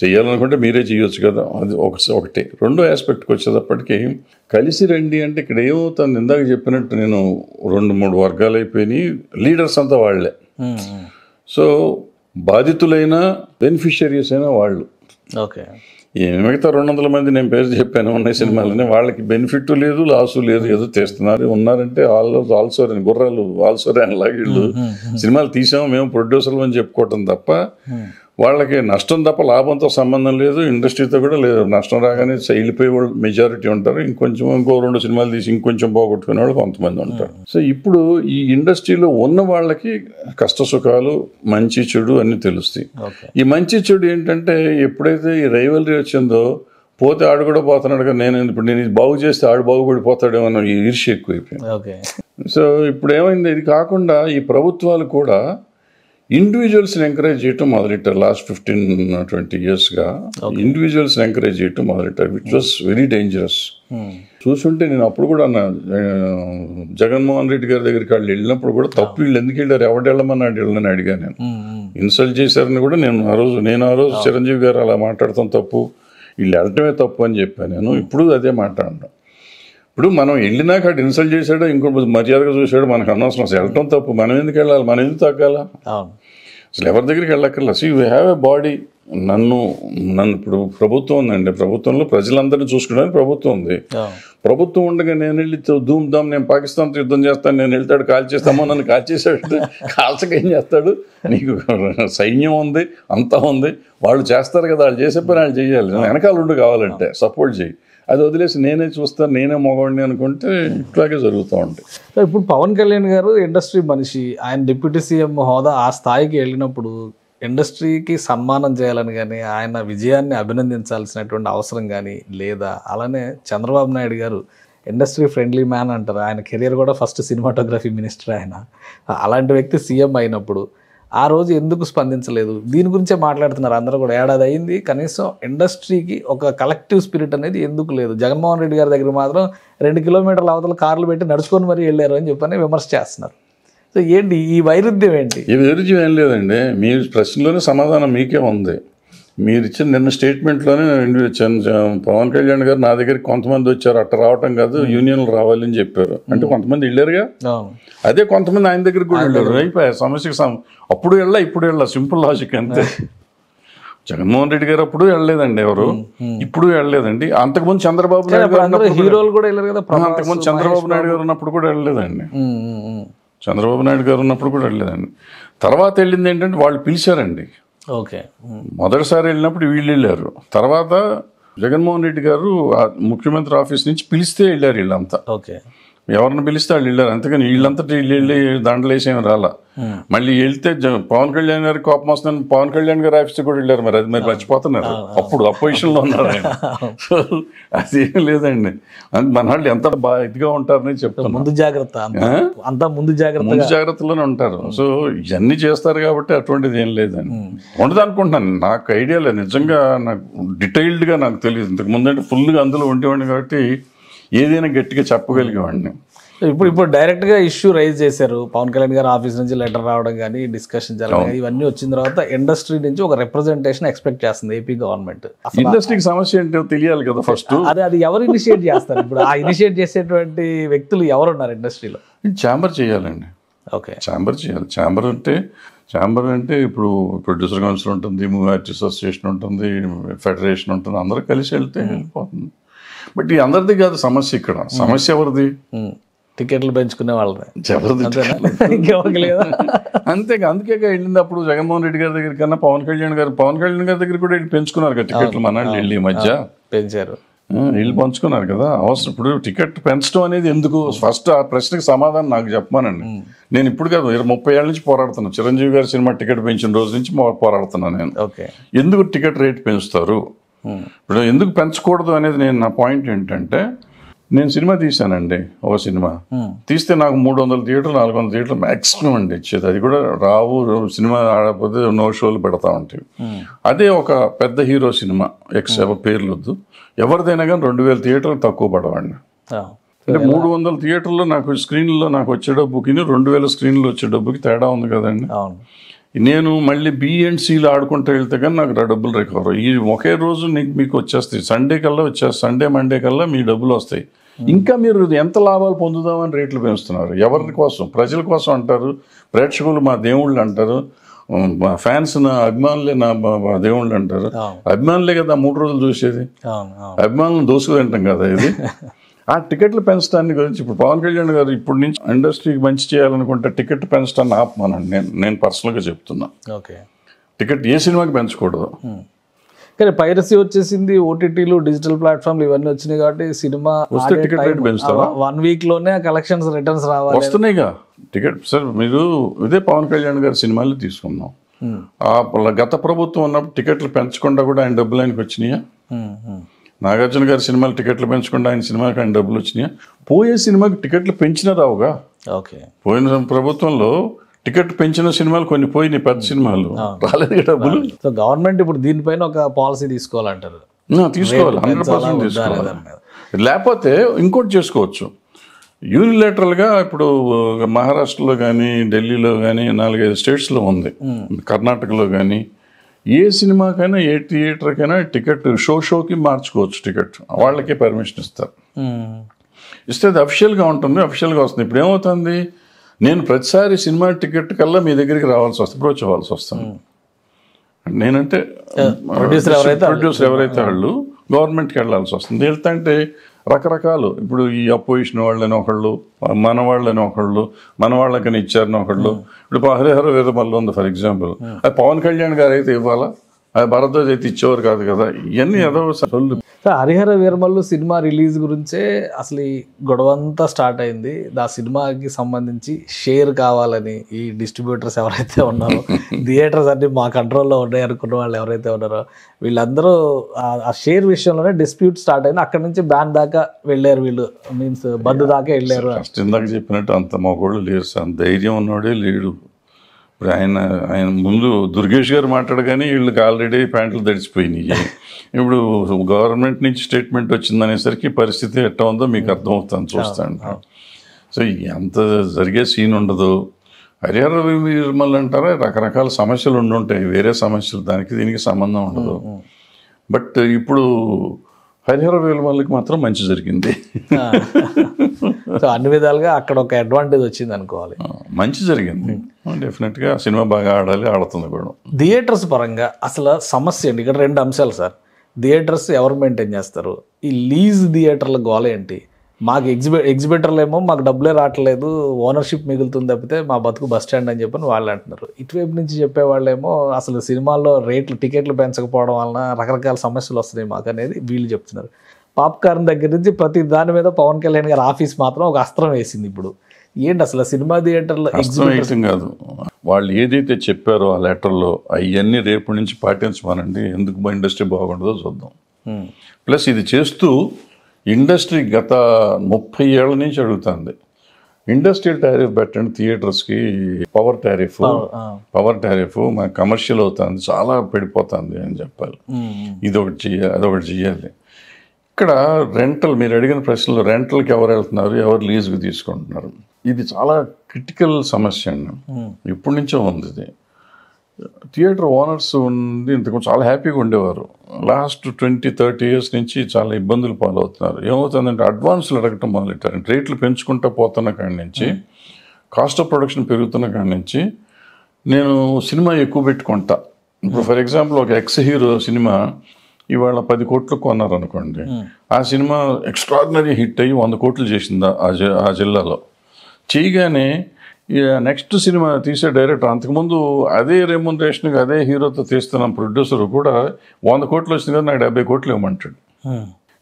చెయ్యాలనుకుంటే మీరే చేయొచ్చు కదా. అది ఒకటి. రెండో ఆస్పెక్ట్కి వచ్చేటప్పటికి కలిసి రండి అంటే ఇక్కడ ఏమవుతుంది, ఇందాక చెప్పినట్టు నేను 2-3 వర్గాలు అయిపోయినాయి. లీడర్స్ అంతా వాళ్లే. సో బాధితులైనా బెనిఫిషియరీస్ అయినా వాళ్ళు. మిగతా 200 మంది నేను పేరు చెప్పాను ఉన్న సినిమాలని, వాళ్ళకి బెనిఫిట్ లేదు, లాసు లేదు, ఏదో చేస్తున్నారు. ఉన్నారంటే ఆల్సోరని గుర్రాలు ఆల్సోరని లాగా వీళ్ళు సినిమాలు తీసాము మేము ప్రొడ్యూసర్లు అని చెప్పుకోవటం తప్ప వాళ్ళకి నష్టం తప్ప లాభంతో సంబంధం లేదు. ఇండస్ట్రీతో కూడా లేదు. నష్టం రాగానే వెళ్ళిపోయే వాళ్ళు మెజారిటీ ఉంటారు. ఇంకో 2 సినిమాలు తీసి ఇంకొంచెం పోగొట్టుకునే వాళ్ళు కొంతమంది ఉంటారు. సో ఇప్పుడు ఈ ఇండస్ట్రీలో ఉన్న వాళ్ళకి కష్ట సుఖాలు, మంచి చెడు అన్నీ తెలుస్తాయి. ఈ మంచి చెడు ఏంటంటే ఎప్పుడైతే ఈ రైవలరీ వచ్చిందో, పోతే ఆడు కూడా పోతున్నాడు కదా, ఇప్పుడు నేను ఇది బాగు చేస్తే ఆడు బాగుపడిపోతాడేమో అన్న ఈ ఈర్ష్య ఎక్కువైపోయింది. సో ఇప్పుడు ఏమైంది, ఇది కాకుండా ఈ ప్రభుత్వాలు కూడా ఇండివిజువల్స్ని ఎంకరేజ్ చేయటం మొదలెట్టారు. లాస్ట్ 15-20 yearsగా ఇండివిజువల్స్ని ఎంకరేజ్ చేయటం మొదలెట్టారు, విచ్ వాస్ వెరీ డేంజరస్. చూసుంటే నేను అప్పుడు కూడా జగన్మోహన్ రెడ్డి గారి దగ్గరికి వాళ్ళు వెళ్ళినప్పుడు కూడా తప్పు వీళ్ళు ఎందుకు వెళ్ళారు, ఎవరు వెళ్ళమన్నాడు వెళ్ళని అడిగాను నేను. ఇన్సల్ట్ చేశారని కూడా నేను ఆ రోజు చిరంజీవి గారు అలా మాట్లాడతాం తప్పు, వీళ్ళు వెళ్ళటమే తప్పు అని చెప్పాను నేను. ఇప్పుడు అదే మాట్లాడను. ఇప్పుడు మనం వెళ్ళినాక అటు ఇన్సల్ట్ చేశాడో ఇంకో మర్యాదగా చూసాడో మనకు అనవసరం. అసలు వెళ్ళటం తప్పు, మనం ఎందుకు వెళ్ళాలి, మనం ఎందుకు తగ్గాలా, అసలు ఎవరి దగ్గరికి వెళ్ళక్కర్లా. So you have a body. నన్ను ఇప్పుడు ప్రభుత్వం ఉందండి, ప్రభుత్వంలో ప్రజలందరినీ చూసుకోవడానికి ప్రభుత్వం ఉంది. ప్రభుత్వం ఉండగా నేను వెళ్ళి ధూమ్ ధామ్ నేను పాకిస్తాన్తో యుద్ధం చేస్తాను, నేను వెళ్తాడు కాల్ చేస్తామో, నన్ను కాల్ చేసాడు, కాల్చక ఏం చేస్తాడు, నీకు సైన్యం ఉంది అంతా ఉంది, వాళ్ళు చేస్తారు కదా, వాళ్ళు చేసే పని వాళ్ళు చేయాలి, వెనకాల ఉండి కావాలంటే సపోర్ట్ చేయి. అది వదిలేసి నేనే చూస్తాను నేనే మగవాడిని అనుకుంటే ఇట్లాగే జరుగుతూ ఉంటాయి. ఇప్పుడు పవన్ కళ్యాణ్ గారు ఇండస్ట్రీ మనిషి, ఆయన డిప్యూటీ సీఎం హోదా ఆ స్థాయికి వెళ్ళినప్పుడు ఇండస్ట్రీకి సన్మానం చేయాలని కానీ ఆయన విజయాన్ని అభినందించాల్సినటువంటి అవసరం కానీ లేదా, అలానే చంద్రబాబు నాయుడు గారు ఇండస్ట్రీ ఫ్రెండ్లీ మ్యాన్ అంటారు, ఆయన కెరియర్ కూడా ఫస్ట్ సినిమాటోగ్రఫీ మినిస్టర్ ఆయన, అలాంటి వ్యక్తి సీఎం అయినప్పుడు ఆ రోజు ఎందుకు స్పందించలేదు? దీని గురించే మాట్లాడుతున్నారు అందరూ కూడా. ఏడాది అయింది, కనీసం ఇండస్ట్రీకి ఒక కలెక్టివ్ స్పిరిట్ అనేది ఎందుకు లేదు? జగన్మోహన్ రెడ్డి గారి దగ్గర మాత్రం 2 కిలోమీటర్ల అవతల కార్లు పెట్టి నడుచుకొని మరీ వెళ్ళారు అని చెప్పని విమర్శ చేస్తున్నారు. సో ఏంటి ఈ వైరుధ్యం ఏంటి? ఈ వైరుధ్యం ఏం లేదండి, మీ ప్రశ్నలోనే సమాధానం మీకే ఉంది. మీరు ఇచ్చిన నిన్న స్టేట్మెంట్లోనే పవన్ కళ్యాణ్ గారు నా దగ్గరికి కొంతమంది వచ్చారు, అట్ట రావటం కాదు యూనియన్లు రావాలని చెప్పారు. అంటే కొంతమంది వెళ్ళారుగా, అదే కొంతమంది ఆయన దగ్గరికి కూడా వెళ్ళారు. అయిపోయాయి సమస్యకి అప్పుడు ఇప్పుడు సింపుల్ లాజిక్ అంతే. జగన్మోహన్ రెడ్డి గారు అప్పుడు వెళ్ళలేదండి, ఎవరు ఇప్పుడు వెళ్ళలేదండి. అంతకుముందు చంద్రబాబు నాయుడు గారు హీరోలు కూడా వెళ్ళారు కదా, అంతకుముందు చంద్రబాబు నాయుడు గారు ఉన్నప్పుడు కూడా వెళ్ళలేదండి, చంద్రబాబు నాయుడు గారు ఉన్నప్పుడు కూడా వెళ్ళలేదండి. తర్వాత వెళ్ళింది ఏంటంటే వాళ్ళు పిలిచారండి. ఓకే, మొదటిసారి వెళ్ళినప్పుడు వీళ్ళు వెళ్ళారు, తర్వాత జగన్మోహన్ రెడ్డి గారు ముఖ్యమంత్రి ఆఫీస్ నుంచి పిలిస్తే వెళ్ళారు వీళ్ళంతా. ఓకే, ఎవరిని పిలిస్తే వాళ్ళు వెళ్ళారు, అంతేగాని వీళ్ళంతటి వీళ్ళు వెళ్ళి దాంట్లో వేసేమి రాలా. మళ్ళీ వెళ్తే పవన్ కళ్యాణ్ గారికి కోపం వస్తుందని పవన్ కళ్యాణ్ గారి ఆఫీస్కి కూడా వెళ్ళారు. మరి అది మరి మర్చిపోతున్నారు, అప్పుడు అపోజిషన్లో ఉన్నారు ఆయన. సో అదేం లేదండి, మన వాళ్ళు ఎంత బాగా ఇదిగా ఉంటారని చెప్తాను. ముందు జాగ్రత్త, అంతా ముందు జాగ్రత్తలోనే ఉంటారు. సో ఇవన్నీ చేస్తారు కాబట్టి అటువంటిది ఏం లేదండి. ఉండదు అనుకుంటున్నాను, నాకు ఐడియా లేదు నిజంగా, నాకు డీటెయిల్డ్గా నాకు తెలియదు. ఇంతకు ముందంటే ఫుల్గా అందులో ఉండేవాడిని కాబట్టి ఏదైనా గట్టిగా చెప్పగలిగేవాడిని. ఇప్పుడు డైరెక్ట్గా ఇష్యూ రైజ్ చేశారు, పవన్ కళ్యాణ్ గారు ఆఫీస్ నుంచి లెటర్ రావడం కానీ డిస్కషన్ జరగడం ఇవన్నీ వచ్చిన తర్వాత ఇండస్ట్రీ నుంచి ఒక రిప్రజెంటేషన్ ఎక్స్పెక్ట్ చేస్తుంది ఏపీ గవర్నమెంట్. ఇండస్ట్రీకి సమస్య ఏంటో తెలియాలి కదా ఫస్ట్. అది ఎవరు ఇనిషియేట్ చేస్తారు? ఇప్పుడు ఆ ఇనిషియేట్ చేసేటువంటి వ్యక్తులు ఎవరున్నారు ఇండస్ట్రీలో? ఛాంబర్ చేయాలండి. ఓకే, ఛాంబర్ చేయాలి. ఛాంబర్ అంటే ఇప్పుడు ప్రొడ్యూసర్ కౌన్సిల్ ఉంటుంది, మూవీ ఆర్టిస్ట్ అసోసియేషన్ ఉంటుంది, ఫెడరేషన్ ఉంటుంది, అందరూ కలిసి వెళ్తే వెళ్ళిపోతుంది. బట్ ఈ అందరిది కాదు సమస్య, ఇక్కడ సమస్య ఎవరిది? టికెట్లు పెంచుకునే వాళ్ళని అంతేగా. అందుకే వెళ్ళింది అప్పుడు జగన్మోహన్ రెడ్డి గారి దగ్గర కన్నా పవన్ కళ్యాణ్ గారి దగ్గర కూడా వెళ్ళి పెంచుకున్నారు కదా టికెట్లు. మన వెళ్ళి మధ్య పెంచారు, వీళ్ళు పంచుకున్నారు కదా. అవసరం ఇప్పుడు టికెట్ పెంచడం అనేది ఎందుకు? ఫస్ట్ ఆ ప్రశ్నకి సమాధానం నాకు చెప్పమానండి. నేను ఇప్పుడు కాదు 30 ఏళ్ళ నుంచి పోరాడుతున్నాను. చిరంజీవి గారి సినిమా టికెట్ పెంచిన రోజు నుంచి పోరాడుతున్నాను నేను. ఎందుకు టికెట్ రేట్ పెంచుతారు, ఇప్పుడు ఎందుకు పెంచకూడదు అనేది నా పాయింట్ ఏంటంటే, నేను సినిమా తీశానండి, ఒక సినిమా తీస్తే నాకు 300 థియేటర్లు 400 థియేటర్లు మ్యాక్సిమం అండి ఇచ్చేది. అది కూడా రావు, సినిమా ఆడకపోతే నో షోలు పెడతా ఉంటాయి. అదే ఒక పెద్ద హీరో సినిమా, పేర్లు వద్దు, ఎవరిదైనా కానీ 2000 థియేటర్లు తక్కువ పడవండి. అంటే 300 థియేటర్లో నాకు స్క్రీన్లో నాకు వచ్చే డబ్బుకి 2000 స్క్రీన్లో వచ్చే డబ్బుకి తేడా ఉంది కదండి. నేను మళ్ళీ B&Cలు ఆడుకుంటూ వెళ్తే కానీ నాకు డబ్బులు రికవర్. ఈ ఒకే రోజు మీకు వచ్చేస్తాయి, సండే కల్లా వచ్చేస్తాయి, మండే కల్లా మీ డబ్బులు వస్తాయి. ఇంకా మీరు ఎంత లాభాలు పొందుదామని రేట్లు పెంచుతున్నారు. ఎవరి కోసం? ప్రజల కోసం అంటారు, ప్రేక్షకులు మా దేవుళ్ళు అంటారు, మా ఫ్యాన్స్ నా అభిమానులే నా దేవుళ్ళు అంటారు. అభిమానులే కదా 3 రోజులు చూసేది, అభిమానులను దోసుకు తింటాం కదా ఇది. ఆ టికెట్లు పెంచడాన్ని గురించి ఇప్పుడు పవన్ కళ్యాణ్ గారు ఇప్పుడు నుంచి ఇండస్ట్రీకి మంచి చేయాలనుకుంటే టికెట్ పెంచడాన్ని ఆపమానండి. నేను పర్సనల్గా చెప్తున్నా, టికెట్ ఏ సినిమాకి పెంచకూడదు. కానీ పైరసీ వచ్చేసింది, ఓటీటీలు డిజిటల్ ప్లాట్ఫామ్లు ఇవన్నీ వచ్చినాయి కాబట్టి సినిమా వస్తే టికెట్ రేట్ పెంచుతారా? 1 వీక్ లోనే కలెక్షన్స్ రిటర్న్స్ రావాలి, వస్తున్నాయిగా టికెట్. సార్ మీరు ఇదే పవన్ కళ్యాణ్ గారి సినిమాలు తీసుకుందాం, గత ప్రభుత్వం ఉన్నప్పుడు టికెట్లు పెంచకుండా కూడా ఆయన డబ్బులు ఆయనకి వచ్చినాయా? నాగార్జున గారి సినిమాలు టికెట్లు పెంచకుండా ఆయన సినిమాకి ఆయన డబ్బులు వచ్చినాయా? పోయే సినిమాకి టికెట్లు పెంచినా రావుగా. పోయిన ప్రభుత్వంలో టికెట్ పెంచిన సినిమాలు కొన్ని పోయినాయి, పెద్ద సినిమాలు రాలేదు డబ్బులు. సో గవర్నమెంట్ ఇప్పుడు దీనిపైన ఒక పాలసీ తీసుకోవాలంటారు. తీసుకోవాలి, 100% తీసుకోవాలి. లేకపోతే ఇంకోటి చేసుకోవచ్చు. యూనిలేటరల్గా ఇప్పుడు మహారాష్ట్రలో కానీ, ఢిల్లీలో కానీ, 4-5 స్టేట్స్లో ఉంది, కర్ణాటకలో కానీ, ఏ సినిమాకైనా ఏ థియేటర్కైనా టికెట్ షోకి మార్చుకోవచ్చు. టికెట్ వాళ్ళకే పర్మిషన్ ఇస్తారు. ఇస్తే అది అఫిషియల్గా ఉంటుంది, అఫిషియల్గా వస్తుంది. ఇప్పుడు ఏమవుతుంది, నేను ప్రతిసారి సినిమా టికెట్ కల్లా మీ దగ్గరికి రావాల్సి వస్తుంది, అప్రోచ్ అవ్వాల్సి వస్తుంది. నేనంటే ప్రొడ్యూసర్ ఎవరైతే వాళ్ళు గవర్నమెంట్కి వెళ్ళాల్సి వస్తుంది. వెళ్తాంటే రకరకాలు, ఇప్పుడు ఈ అపోజిషన్ వాళ్ళని ఒకళ్ళు, మన వాళ్ళని ఒకళ్ళు, మన వాళ్ళకని ఇచ్చారని ఒకళ్ళు. ఇప్పుడు హరిహర వీరమల్లు ఉంది ఫర్ ఎగ్జాంపుల్, అది పవన్ కళ్యాణ్ గారు అయితే ఇవ్వాలా, అది భరద్వాజ్ అయితే ఇచ్చేవారు కాదు కదా. ఇవన్నీ ఏదో హరిహర వీరమల్లు సినిమా రిలీజ్ గురించే అసలు ఈ గొడవంతా స్టార్ట్ అయింది. ఆ సినిమాకి సంబంధించి షేర్ కావాలని ఈ డిస్ట్రిబ్యూటర్స్ ఎవరైతే ఉన్నారో, థియేటర్స్ అన్ని మా కంట్రోల్లో ఉన్నాయి అనుకున్న వాళ్ళు ఎవరైతే ఉన్నారో, వీళ్ళందరూ ఆ షేర్ విషయంలోనే డిస్ప్యూట్ స్టార్ట్ అయింది. అక్కడ నుంచి బ్యాన్ దాకా వెళ్ళారు వీళ్ళు, మీన్స్ బంద్ దాకా వెళ్ళారు. ఫస్ట్ ఇందాక చెప్పినట్టు అంత మగోళ్ళు లేరు, అంత ధైర్యం ఉన్నవాడే లేడు. ఇప్పుడు ఆయన ముందు దుర్గేష్ గారు మాట్లాడగానే వీళ్ళకి ఆల్రెడీ ప్యాంట్లు తడిచిపోయినాయి. ఇప్పుడు గవర్నమెంట్ నుంచి స్టేట్మెంట్ వచ్చిందనేసరికి పరిస్థితి ఎట్లా ఉందో మీకు అర్థమవుతుంది చూస్తాను. సో అంత జరిగే సీన్ ఉండదు. హరిహర వీరమల్లు అంటారా, రకరకాల సమస్యలు ఉండుంటాయి, వేరే సమస్యలు, దానికి దీనికి సంబంధం ఉండదు. బట్ ఇప్పుడు హరిహర వీరమల్లుకి మాత్రం మంచి జరిగింది. సో అన్ని విధాలుగా అక్కడ ఒక అడ్వాంటేజ్ వచ్చింది అనుకోవాలి. మంచి జరిగింది, డెఫినెట్గా సినిమా బాగా ఆడాలి, ఆడుతుంది కూడా. థియేటర్స్ పరంగా అసలు సమస్య ఏంటి? ఇక్కడ 2 అంశాలు సార్. థియేటర్స్ ఎవరు మెయింటైన్ చేస్తారు? ఈ లీజ్ థియేటర్ల గోల ఏంటి? మాకు ఎగ్జిబిటర్లు ఏమో మాకు డబ్బులే రావట్లేదు, ఓనర్షిప్ మిగులుతుంది తప్పితే మా బతుకు బస్ స్టాండ్ అని చెప్పని వాళ్ళు అంటున్నారు. ఇటువైపు నుంచి చెప్పేవాళ్ళేమో అసలు సినిమాల్లో టికెట్లు పెంచకపోవడం వలన రకరకాల సమస్యలు వస్తున్నాయి మాకు అనేది వీళ్ళు చెప్తున్నారు. పాప్కార్న్ దగ్గర నుంచి ప్రతి దాని మీద పవన్ కళ్యాణ్ గారి ఆఫీస్ మాత్రం ఒక అస్త్రం వేసింది. ఇప్పుడు ఏంటి అసలు సినిమా థియేటర్లో ఎగ్జిబిషన్ కాదు, వాళ్ళు ఏదైతే చెప్పారో ఆ లెటర్లో అవన్నీ రేపు నుంచి పాటించమనండి, ఎందుకు ఇండస్ట్రీ బాగుండదో చూద్దాం. ప్లస్ ఇది చేస్తూ ఇండస్ట్రీ గత 30 ఏళ్ల నుంచి అడుగుతుంది, ఇండస్ట్రియల్ టారిఫ్ పెట్టండి థియేటర్స్కి, పవర్ టారిఫ్ మా కమర్షియల్ అవుతుంది, చాలా పడిపోతుంది అని చెప్పాలి. ఇదొకటి చేయాలి, అదొకటి చేయాలి. ఇక్కడ రెంటల్, మీరు అడిగిన ప్రశ్నలో రెంటల్కి ఎవరు వెళ్తున్నారు, ఎవరు లీజుకి తీసుకుంటున్నారు, ఇది చాలా క్రిటికల్ సమస్య అండి. ఇప్పటి నుంచో ఉంది ఇది. థియేటర్ ఓనర్స్ ఉంది ఇంతకు చాలా హ్యాపీగా ఉండేవారు. లాస్ట్ 20-30 ఇయర్స్ నుంచి చాలా ఇబ్బందులు పాలవుతున్నారు. ఏమవుతుందంటే అడ్వాన్స్లు అడగటం మొదలెట్టారు. రేట్లు పెంచుకుంటూ పోతున్న కాడి నుంచి, కాస్ట్ ఆఫ్ ప్రొడక్షన్ పెరుగుతున్న కాడి నుంచి, నేను సినిమా ఎక్కువ పెట్టుకుంటా. ఇప్పుడు ఫర్ ఎగ్జాంపుల్ ఒక ఎక్స్ హీరో సినిమా ఇవాళ 10 కోట్లు కొన్నారనుకోండి, ఆ సినిమా ఎక్స్ట్రాడినరీ హిట్ అయ్యి 100 కోట్లు చేసింది ఆ జిల్లాలో. చేయగానే నెక్స్ట్ సినిమా తీసే డైరెక్టర్ అంతకుముందు అదే రెమ్యునరేషన్కి అదే హీరోతో తీస్తున్న ప్రొడ్యూసర్ కూడా 100 కోట్లు వచ్చింది కదా నాకు 70 కోట్లు ఇవ్వమంటాడు.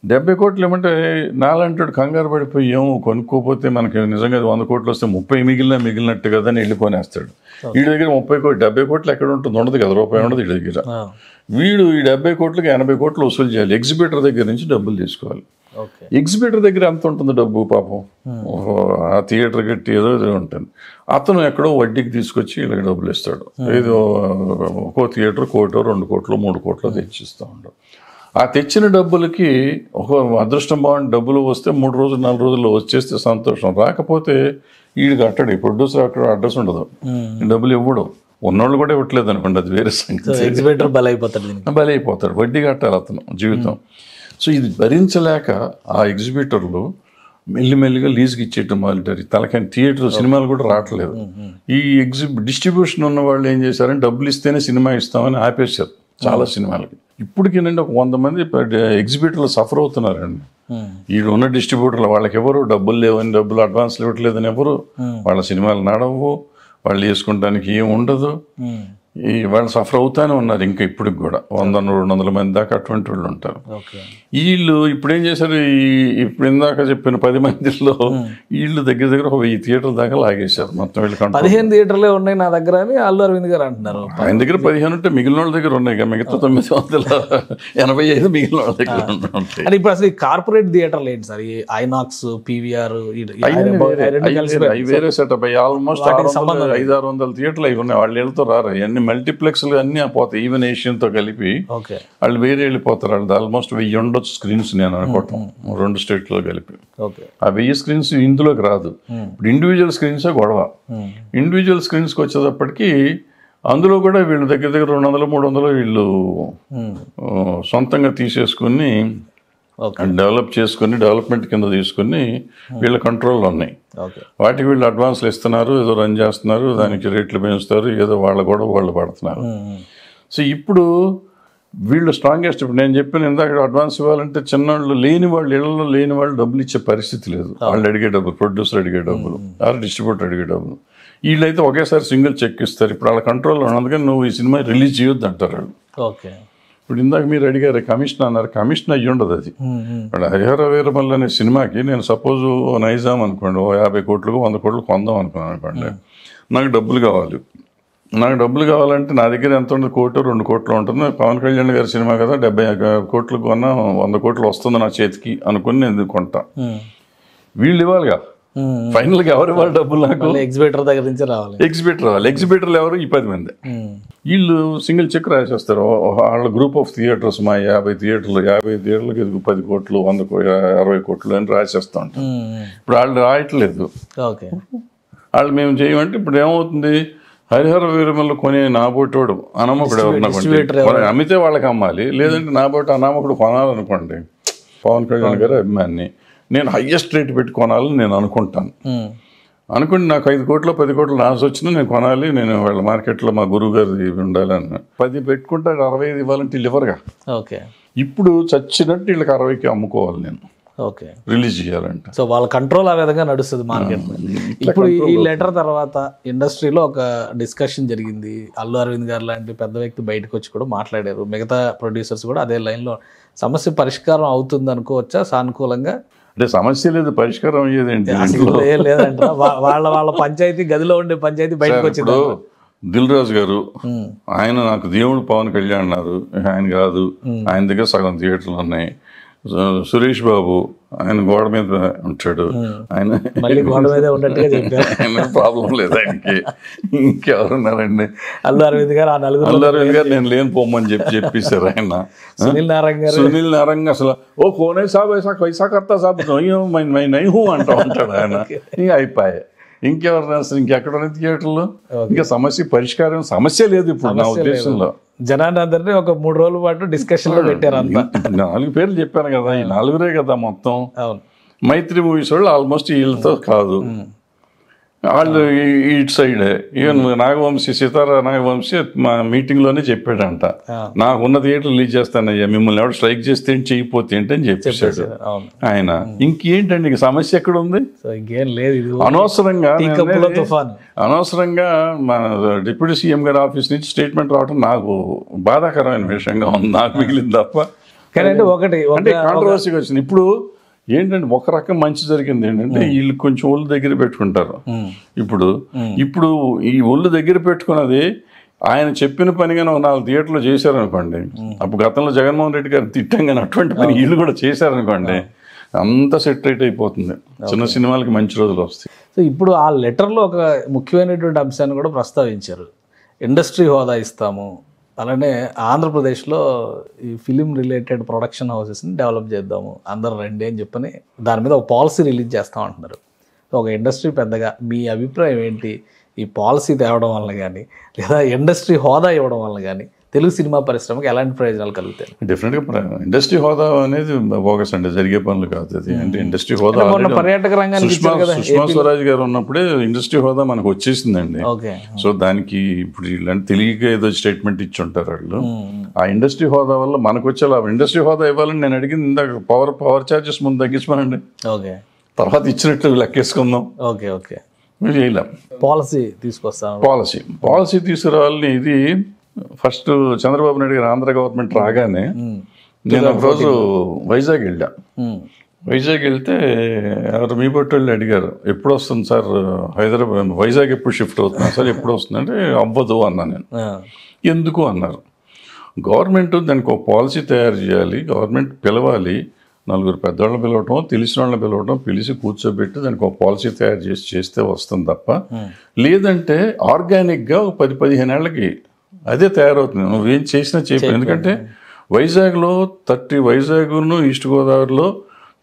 70 కోట్లు ఇవ్వమంటే నాలంటాడు కంగారు పడిపోయి, ఏమో కొనుక్కోపోతే మనకి నిజంగా 100 కోట్లు వస్తే 30 మిగిలినట్టు కదా అని వెళ్ళిపోనేస్తాడు. వీడి దగ్గర 30 కోట్లు 70 కోట్లు ఎక్కడ ఉంటుంది, ఉండదు కదా, రూపాయి ఉండదు వీడి దగ్గర. వీడు ఈ 70 కోట్లకి 80 కోట్లు వసూలు చేయాలి, ఎగ్జిబిటర్ దగ్గర నుంచి డబ్బులు తీసుకోవాలి. ఎగ్జిబిటర్ దగ్గర ఎంత ఉంటుంది డబ్బు పాపం, ఆ థియేటర్ కట్టి ఏదో ఉంటుంది. అతను ఎక్కడో వడ్డీకి తీసుకొచ్చి వీళ్ళకి డబ్బులు ఇస్తాడు. ఏదో ఒక్కో థియేటర్ 1 కోటో 2 కోట్లు 3 కోట్లు తెచ్చిస్తూ ఉంటాడు. ఆ తెచ్చిన డబ్బులకి ఒక అదృష్టం బాగుండి డబ్బులు వస్తే 3 రోజులు 4 రోజుల్లో వచ్చేస్తే సంతోషం, రాకపోతే వీడికి అట్టడు, ఈ ప్రొడ్యూసర్ అక్కడ అడ్రస్ ఉండదు, డబ్బులు ఇవ్వడు, ఉన్నోళ్ళు కూడా ఇవ్వట్లేదు అనుకోండి, అది వేరే సంగతి. బలైపోతాడు, వడ్డీ కట్టాలి అతను జీవితం. సో ఇది భరించలేక ఆ ఎగ్జిబిటర్లు మెల్లిమెల్లిగా లీజ్కి ఇచ్చేయటం మొదలెట్టారు. తలకాని థియేటర్ సినిమాలు కూడా రావట్లేదు. ఈ డిస్ట్రిబ్యూషన్ ఉన్న వాళ్ళు ఏం చేశారంటే డబ్బులు ఇస్తేనే సినిమా ఇస్తామని ఆపేశారు చాలా సినిమాలకి. ఇప్పటికేనండి ఒక 100 మంది ఎగ్జిబిటర్లు సఫర్ అవుతున్నారండి. వీళ్ళు ఉన్న డిస్ట్రిబ్యూటర్లు వాళ్ళకి ఎవరు డబ్బులు లేవని, డబ్బులు అడ్వాన్స్లు ఇవ్వట్లేదని ఎవరు, వాళ్ళ సినిమాలు నడవు, వాళ్ళు వేసుకోవడానికి ఏం ఉండదు, వాళ్ళు సఫర్ అవుతానే ఉన్నారు. ఇంకా ఇప్పటికి కూడా 100-200 మంది దాకా అటువంటి వాళ్ళు ఉంటారు. వీళ్ళు ఇప్పుడు ఏం చేశారు, ఇప్పుడు ఇందాక చెప్పిన 10 మందిలో వీళ్ళు దగ్గర దగ్గర 1000 థియేటర్ల దాకా లాగేశారు మొత్తం. వీళ్ళు 15 థియేటర్లే ఉన్నాయి నా దగ్గర అని అల్లు అరవింద్ గారు అంటున్నారు. ఆయన దగ్గర 15 ఉంటే మిగిలిన వాళ్ళ దగ్గర ఉన్నాయి, మిగతా 985 మిగిలిన వాళ్ళ దగ్గర ఉంటాయి. అంటే ఇప్పుడు అసలు కార్పొరేట్ థియేటర్లు ఏంటి సార్, ఈ ఐనాక్స్, పీవీఆర్ వేరే సెటప్, ఆల్మోస్ట్ 500-600 థియేటర్లు అవి ఉన్నాయి. వాళ్ళు వెళ్తూ రారు, అవన్నీ మల్టీప్లెక్స్లు అన్నీ పోతాయి, ఈవెన్ ఏషియన్తో కలిపి ఓకే వాళ్ళు వేరే వెళ్ళిపోతారు. వాళ్ళు ఆల్మోస్ట్ 1000 ఉండొచ్చు స్క్రీన్స్ నేను అనుకోవటం 2 స్టేట్లో కలిపి. ఓకే ఆ 1000 స్క్రీన్స్ ఇందులోకి రాదు. ఇప్పుడు ఇండివిజువల్ స్క్రీన్సే గొడవ. ఇండివిజువల్ స్క్రీన్స్కి వచ్చేటప్పటికి అందులో కూడా వీళ్ళు దగ్గర 200-300 వీళ్ళు సొంతంగా తీసేసుకుని డెవలప్ చేసుకుని డెవలప్మెంట్ కింద తీసుకుని వీళ్ళ కంట్రోల్లో ఉన్నాయి. వాటికి వీళ్ళు అడ్వాన్స్లు ఇస్తున్నారు, ఏదో రన్ చేస్తున్నారు, దానికి రేట్లు పెంచుతారు, ఏదో వాళ్ళ కూడా వాళ్ళు పడుతున్నారు. సో ఇప్పుడు వీళ్ళు స్ట్రాంగెస్ట్. ఇప్పుడు నేను చెప్పిన ఇందాక అడ్వాన్స్ ఇవ్వాలంటే చిన్నవాళ్ళు లేని వాళ్ళు, ఇళ్లలో లేని వాళ్ళు డబ్బులు ఇచ్చే పరిస్థితి లేదు. వాళ్ళు అడిగే డబ్బులు, ప్రొడ్యూసర్ అడిగే డబ్బులు, డిస్ట్రిబ్యూటర్ అడిగే డబ్బులు, వీళ్ళైతే ఒకేసారి సింగిల్ చెక్ ఇస్తారు. ఇప్పుడు వాళ్ళ కంట్రోల్లో ఉన్నది, అందుకని నువ్వు ఈ సినిమా రిలీజ్ చేయొద్దు అంటారు వాళ్ళు. ఓకే ఇప్పుడు ఇందాక మీరు అడిగారు కమిషన్ అన్నారు, కమిషన్ అయ్యి ఉండదు అది. ఇప్పుడు హరిహర వీరమల్లు అనే సినిమాకి నేను సపోజ్ నైజాం అనుకోండి 50 కోట్లకు 100 కోట్లకు కొందాం అనుకున్నాను అనుకోండి, నాకు డబ్బులు కావాలి. నాకు డబ్బులు కావాలంటే నా దగ్గర ఎంత ఉంటుంది, 1 కోటి 2 కోట్లు ఉంటుంది. పవన్ కళ్యాణ్ గారి సినిమా కదా, 70 కోట్లకు కొన్నా 100 కోట్లు వస్తుంది నా చేతికి అనుకుని నేను కొంటా. వీళ్ళు ఇవ్వాలిగా ఫైనల్గా ఎవరు ఇవ్వాలి డబ్బులు? నాకు ఎగ్జిబిటర్ దగ్గర నుంచి రావాలి. ఎగ్జిబిటర్లు ఎవరు? ఈ 10 మంది. వీళ్ళు సింగిల్ చెక్ రాసేస్తారు. వాళ్ళ గ్రూప్ ఆఫ్ థియేటర్స్, మా 50 థియేటర్లకి 10 కోట్లు 100 కోట్లు అని రాసేస్తూ ఉంటారు. ఇప్పుడు వాళ్ళు రాయట్లేదు. వాళ్ళు మేము చేయమంటే ఇప్పుడు ఏమవుతుంది, హరిహర వీరమల్లు కొనే నాబోటోడు అనామకుడు ఎవరు అమ్మితే వాళ్ళకి అమ్మాలి, లేదంటే నాబోటి అనామకుడు కొనాలనుకోండి. పవన్ కళ్యాణ్ గారు అభిమాని, నేను హయ్యెస్ట్ రేట్ పెట్టి కొనాలని నేను అనుకుంటాను. అనుకుంటే నాకు 5 కోట్లు 10 కోట్లు లాస్ వచ్చినా నేను కొనాలి, నేను వాళ్ళ మార్కెట్లో మా గురువు గారు ఉండాలని 10 పెట్టుకుంటే 65 ఇవ్వాలంటే వీళ్ళు ఇవ్వరుగా. ఇప్పుడు చచ్చినట్టు వీళ్ళకి 60కి అమ్ముకోవాలి నేను రిలీజ్ చేయాలంటే. సో వాళ్ళ కంట్రోల్ ఆ విధంగా నడుస్తుంది మార్కెట్. ఇప్పుడు ఈ లెటర్ తర్వాత ఇండస్ట్రీలో ఒక డిస్కషన్ జరిగింది. అల్లు అరవింద్ గారు లాంటి పెద్ద వ్యక్తి బయటకు వచ్చి కూడా మాట్లాడారు. మిగతా ప్రొడ్యూసర్స్ కూడా అదే లైన్లో సమస్య పరిష్కారం అవుతుంది అనుకోవచ్చా సానుకూలంగా? అంటే సమస్య లేదు, పరిష్కారం అయ్యేది ఏంటి లేదంట. వాళ్ళ పంచాయతీ గదిలో ఉండే పంచాయతీ బయటకు వచ్చింది. దిల్ రాజు గారు ఆయన నాకు దేవుడు పవన్ కళ్యాణ్ అన్నారు, ఆయన కాదు, ఆయన దగ్గర సగం థియేటర్లు ఉన్నాయి. సురేష్ బాబు ఆయన గోడ మీద ఉంటాడు, ఆయన ప్రాబ్లం లేదు ఆయనకి. ఇంకెవరున్నారండి? అల్లు అరవింద్ గారు నేను లేని పోమని చెప్పేశారు ఆయన. సునీల్ నారంగ్ అసలు ఓ కోనే సాబ్ ఐసా కైసా కర్తా సాబ్ నై హూ అంటూ ఉంటాడు ఆయన. ఇంకా అయిపోయాయి. ఇంకెవరు అసలు ఇంకెక్కడ థియేటర్లో? ఇంకా సమస్య పరిష్కారం సమస్య లేదు ఇప్పుడు నా ఉద్దేశంలో. జనాన్ని అందరినీ ఒక 3 రోజుల పాటు డిస్కషన్ లో పెట్టారు. అంతా 4 పేర్లు చెప్పాను కదా, ఈ 4 కదా మొత్తం. మైత్రి మూవీస్ వాళ్ళు ఆల్మోస్ట్ వీళ్ళతో కాదు, వాళ్ళు ఇటు సైడ్. ఈవెన్ నాగవంశీ, సితారా నాగవంశీ మా మీటింగ్లోనే చెప్పాడంట, నాకున్న థియేటర్ రిలీజ్ చేస్తానయ్యా, మిమ్మల్ని ఎవరు స్ట్రైక్ చేస్తే ఏంటి, చేయకపోతే ఏంటి అని చెప్పేశాడు ఆయన. ఇంకేంటండి సమస్య ఎక్కడ ఉంది? ఇంకేం లేదు. అనవసరంగా మన డిప్యూటీ సీఎం గారి ఆఫీస్ నుంచి స్టేట్మెంట్ రావడం నాకు బాధాకరమైన విషయంగా ఉంది, నాకు మిగిలింది తప్ప. అంటే కాంట్రవర్సీగా వచ్చింది. ఇప్పుడు ఏంటంటే ఒక రకం మంచి జరిగింది ఏంటంటే వీళ్ళు కొంచెం ఒళ్ళు దగ్గర పెట్టుకుంటారు. ఇప్పుడు ఈ ఒళ్ళు దగ్గర పెట్టుకున్నది ఆయన చెప్పిన పనిగా 4 థియేటర్లు చేశారనుకోండి, అప్పుడు గతంలో జగన్మోహన్ రెడ్డి గారు తిట్టంగానే అటువంటి పని వీళ్ళు కూడా చేశారనుకోండి, అంతా సెట్ రైట్ అయిపోతుంది. చిన్న సినిమాలకి మంచి రోజులు వస్తాయి. సో ఇప్పుడు ఆ లెటర్లో ఒక ముఖ్యమైనటువంటి అంశాన్ని కూడా ప్రస్తావించారు. ఇండస్ట్రీ హోదా ఇస్తాము, అలానే ఆంధ్రప్రదేశ్లో ఈ ఫిలిం రిలేటెడ్ ప్రొడక్షన్ హౌసెస్ని డెవలప్ చేద్దాము, అందరు రండి అని చెప్పని దాని మీద ఒక పాలసీ రిలీజ్ చేస్తాం అంటున్నారు. ఒక ఇండస్ట్రీ పెద్దగా మీ అభిప్రాయం ఏంటి? ఈ పాలసీ తేవడం వల్ల కానీ లేదా ఇండస్ట్రీ హోదా ఇవ్వడం వల్ల కానీ తెలుగు సినిమా పరిశ్రమకి ఎలాంటి ప్రయోజనాలు కలుగుతాయి? డెఫినెట్గా ఇండస్ట్రీ హోదా అనేది బోగస్ అంటే జరిగే పనులు కాదు అది. అంటే ఇండస్ట్రీ హోదా పర్యాటక రంగానికి సుష్మా స్వరాజ్ గారు ఉన్నప్పుడే ఇండస్ట్రీ హోదా మనకు వచ్చేసిందండి. సో దానికి ఇప్పుడు ఇలాంటి తెలియక ఏదో స్టేట్మెంట్ ఇచ్చి ఉంటారు వాళ్ళు. ఆ ఇండస్ట్రీ హోదా వల్ల మనకు వచ్చే లాభం. ఇండస్ట్రీ హోదా ఇవ్వాలని నేను అడిగింది ఇందాక పవర్ ఛార్జెస్ ముందు తగ్గించమనండి, తర్వాత ఇచ్చినట్లు లెక్కేసుకుందాం. మీరు చేయలేం. పాలసీ తీసుకురావాలని ఇది ఫస్ట్ చంద్రబాబు నాయుడు గారు ఆంధ్ర గవర్నమెంట్ రాగానే నేను ఒక రోజు వైజాగ్ వెళ్తే ఎవరు మీ బొట్టోళ్ళు అడిగారు, ఎప్పుడు వస్తుంది సార్ హైదరాబాద్, వైజాగ్ ఎప్పుడు షిఫ్ట్ అవుతున్నా సార్, ఎప్పుడు వస్తుంది అంటే అవ్వదు అన్నా నేను. ఎందుకు అన్నారు, గవర్నమెంట్ దానికి ఒక పాలసీ తయారు చేయాలి, గవర్నమెంట్ పిలవాలి, 4 పెద్దవాళ్ళని పిలవటం, తెలిసిన వాళ్ళని పిలవటం, పిలిచి కూర్చోబెట్టి దానికి ఒక పాలసీ తయారు చేస్తే వస్తుంది తప్ప, లేదంటే ఆర్గానిక్గా 10-15 ఏళ్ళకి అదే తయారవుతుంది. నువ్వేం చేసినా చెప్పు. ఎందుకంటే వైజాగ్లో వైజాగ్ను ఈస్ట్ గోదావరిలో